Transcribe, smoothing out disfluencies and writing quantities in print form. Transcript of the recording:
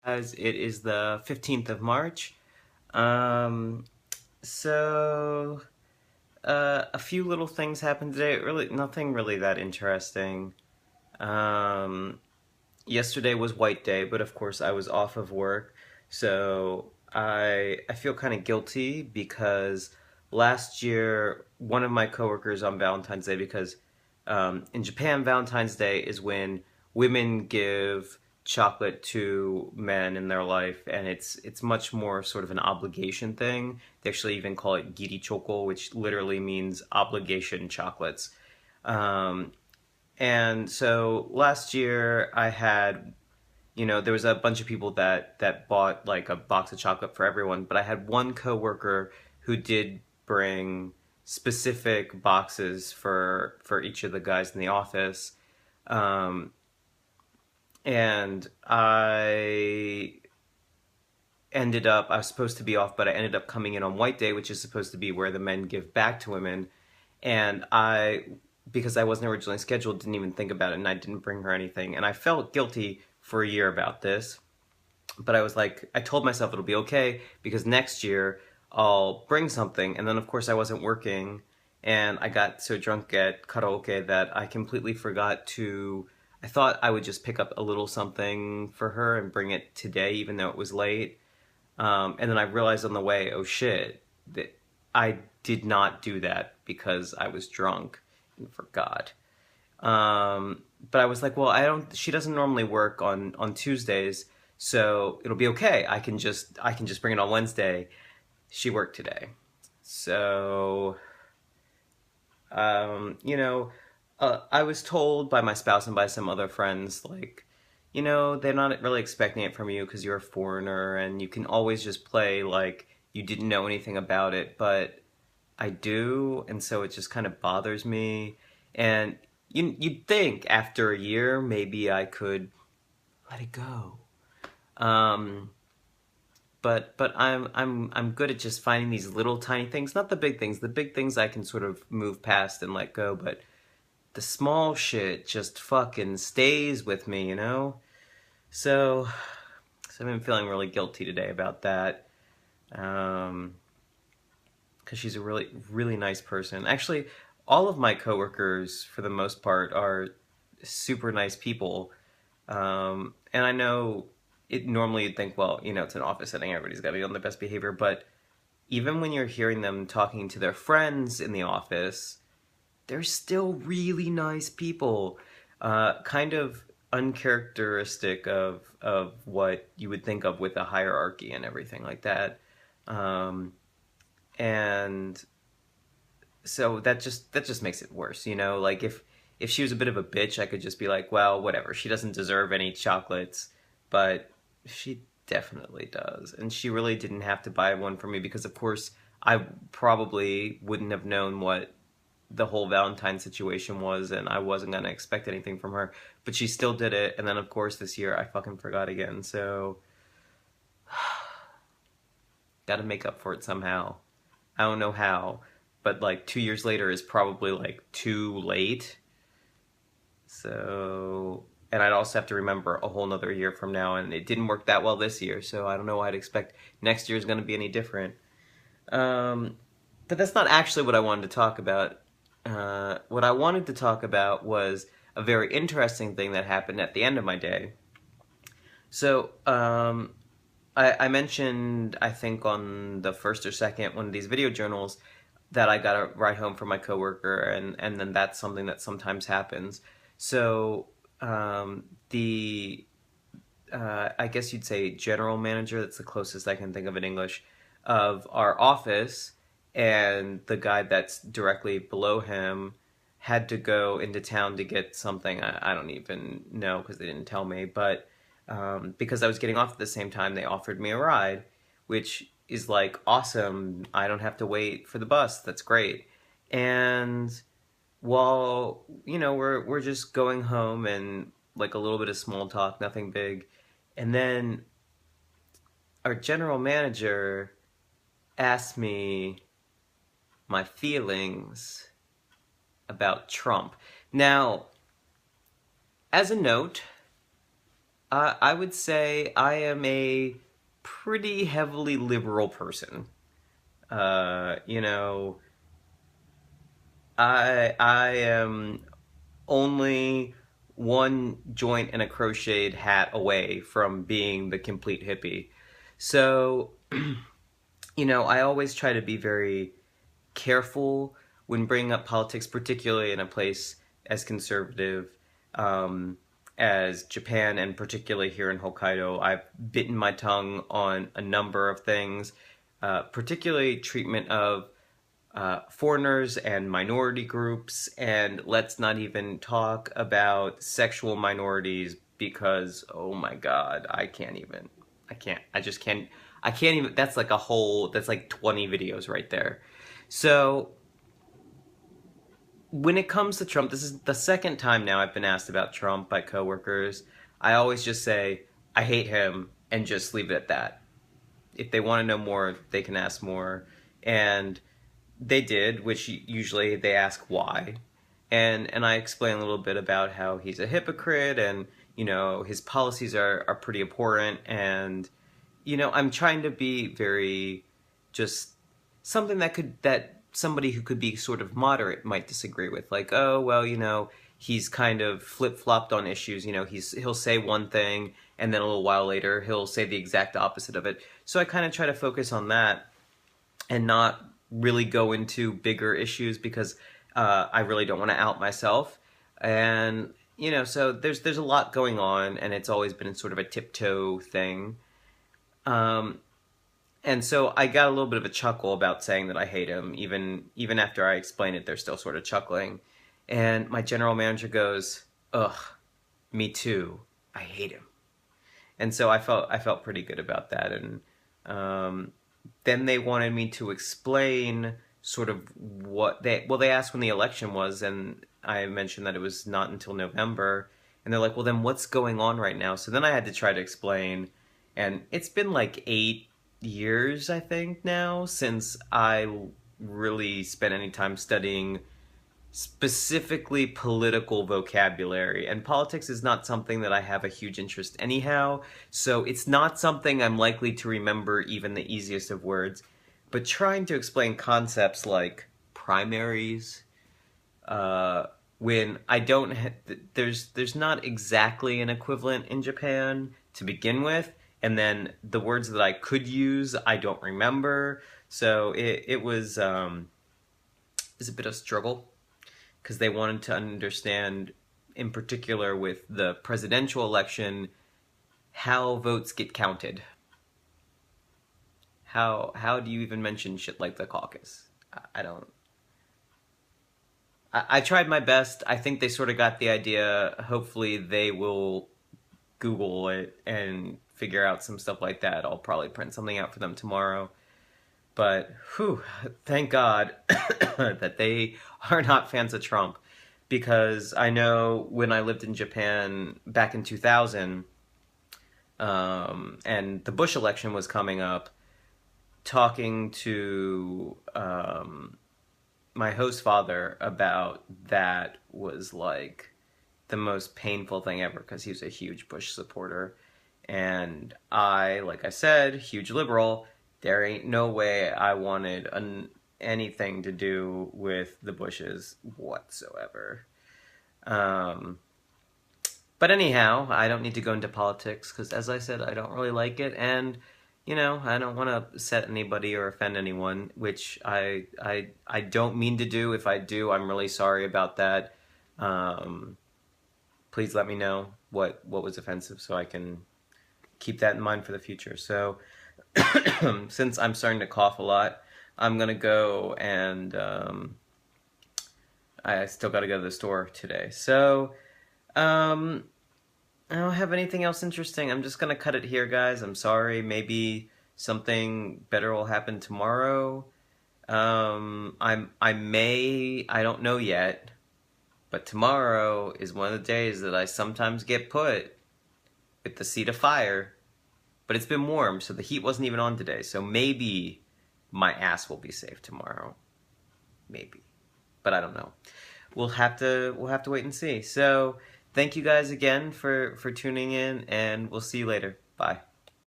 As it is the 15th of March. Um, so, a few little things happened today. Really, nothing really that interesting. Um, Yesterday was White Day, but of course I was off of work, so I feel kind of guilty because last year one of my coworkers on Valentine's Day, because in Japan Valentine's Day is when women give chocolate to men in their life, and it's much more sort of an obligation thing. They actually even call it giri choko, which literally means obligation chocolates. Um, and so last year I had, there was a bunch of people that bought like a box of chocolate for everyone, but I had one coworker who did bring specific boxes for each of the guys in the office. Um, and I was supposed to be off, but I ended up coming in on White Day, which is supposed to be where the men give back to women. And because I wasn't originally scheduled, didn't even think about it, and I didn't bring her anything. And I felt guilty for a year about this, but I was like, I told myself it'll be okay because next year I'll bring something. And then, of course, I wasn't working, and I got so drunk at karaoke that I completely forgot to. I thought I would just pick up a little something for her and bring it today, even though it was late. And then I realized on the way, oh shit, that I did not do that because I was drunk and forgot. But I was like, well, I don't. She doesn't normally work on Tuesdays, so it'll be okay. I can just bring it on Wednesday. She worked today, so you know, I was told by my spouse and by some other friends, like, they're not really expecting it from you because you're a foreigner and you can always just play like you didn't know anything about it. But I do, and so it just kind of bothers me. And you'd think after a year maybe I could let it go. Um, but I'm good at just finding these little tiny things, not the big things. The big things I can sort of move past and let go, but the small shit just fucking stays with me, you know? So, so I've been feeling really guilty today about that. Um, because she's a really, really nice person. Actually, all of my coworkers, for the most part, are super nice people. And I know it normally you'd think, well, it's an office setting, everybody's got to be on their best behavior. But even when you're hearing them talking to their friends in the office, they're still really nice people. Kind of uncharacteristic of what you would think of with a hierarchy and everything like that. Um, and so that just makes it worse, like if she was a bit of a bitch, I could just be like, well, whatever, she doesn't deserve any chocolates. But she definitely does, and she really didn't have to buy one for me because of course I probably wouldn't have known what the whole Valentine situation was, and I wasn't going to expect anything from her, but she still did it. And then of course this year I fucking forgot again, so gotta make up for it somehow. I don't know how, but like 2 years later is probably like too late. So, and I'd also have to remember a whole nother year from now, and it didn't work that well this year, so I don't know why I'd expect next year is going to be any different. Um, but that's not actually what I wanted to talk about. What I wanted to talk about was a very interesting thing that happened at the end of my day. So, I mentioned, I think on the first or second one of these video journals, that I got a ride home from my coworker, and then that's something that sometimes happens. So the I guess you'd say general manager, that's the closest I can think of in English, of our office, and the guy that's directly below him had to go into town to get something. I don't even know because they didn't tell me, but because I was getting off at the same time, they offered me a ride, which is like awesome. I don't have to wait for the bus. That's great. And while we're just going home and like a little bit of small talk, nothing big, and then our general manager asked me my feelings about Trump. Now, as a note, I would say I am a pretty heavily liberal person. You know, I am only one joint and a crocheted hat away from being the complete hippie. So, I always try to be very careful when bringing up politics, particularly in a place as conservative as Japan, and particularly here in Hokkaido. I've bitten my tongue on a number of things, particularly treatment of foreigners and minority groups, and let's not even talk about sexual minorities because, oh my God, I just can't, I can't even, that's like 20 videos right there. So, when it comes to Trump, this is the second time now I've been asked about Trump by coworkers. I always just say, I hate him, and just leave it at that. If they want to know more, they can ask more. And they did, which usually they ask why. And I explain a little bit about how he's a hypocrite, and, his policies are pretty abhorrent. And, I'm trying to be very just something that somebody who could be sort of moderate might disagree with. Like, oh, well, he's kind of flip-flopped on issues. He'll say one thing, and then a little while later he'll say the exact opposite of it. So I kind of try to focus on that and not really go into bigger issues because I really don't want to out myself. And so there's a lot going on, and it's always been sort of a tiptoe thing. Um, and so I got a little bit of a chuckle about saying that I hate him, even after I explain it. They're still sort of chuckling, and my general manager goes, "Ugh, me too. I hate him." And so I felt pretty good about that. And then they wanted me to explain sort of they asked when the election was, and I mentioned that it was not until November, and they're like, well, then what's going on right now? So then I had to try to explain, and it's been like 8 years, I think, now since I really spent any time studying specifically political vocabulary. And politics is not something that I have a huge interest anyhow, so it's not something I'm likely to remember even the easiest of words. But trying to explain concepts like primaries, when I don't, there's not exactly an equivalent in Japan to begin with, and then the words that I could use, I don't remember. So it was is a bit of struggle because they wanted to understand, in particular with the presidential election, how votes get counted. How do you even mention shit like the caucus? I don't. I tried my best. I think they sort of got the idea. Hopefully, they will Google it and figure out some stuff like that. I'll probably print something out for them tomorrow. But, whew, thank God that they are not fans of Trump. Because I know when I lived in Japan back in 2000, and the Bush election was coming up, talking to my host father about that was like the most painful thing ever because he was a huge Bush supporter. And like I said, huge liberal. There ain't no way I wanted anything to do with the Bushes whatsoever. Um, but anyhow, I don't need to go into politics because, as I said, I don't really like it, and I don't want to upset anybody or offend anyone, which I don't mean to do. If I do, I'm really sorry about that. Please let me know what was offensive so I can keep that in mind for the future. So, since I'm starting to cough a lot, I'm gonna go and I still got to go to the store today. So, I don't have anything else interesting. I'm just gonna cut it here, guys. I'm sorry. Maybe something better will happen tomorrow. I don't know yet, but tomorrow is one of the days that I sometimes get put with the seat of fire. But it's been warm, so the heat wasn't even on today. So maybe my ass will be safe tomorrow. Maybe. But I don't know. We'll have to wait and see. So thank you guys again for tuning in, and we'll see you later. Bye.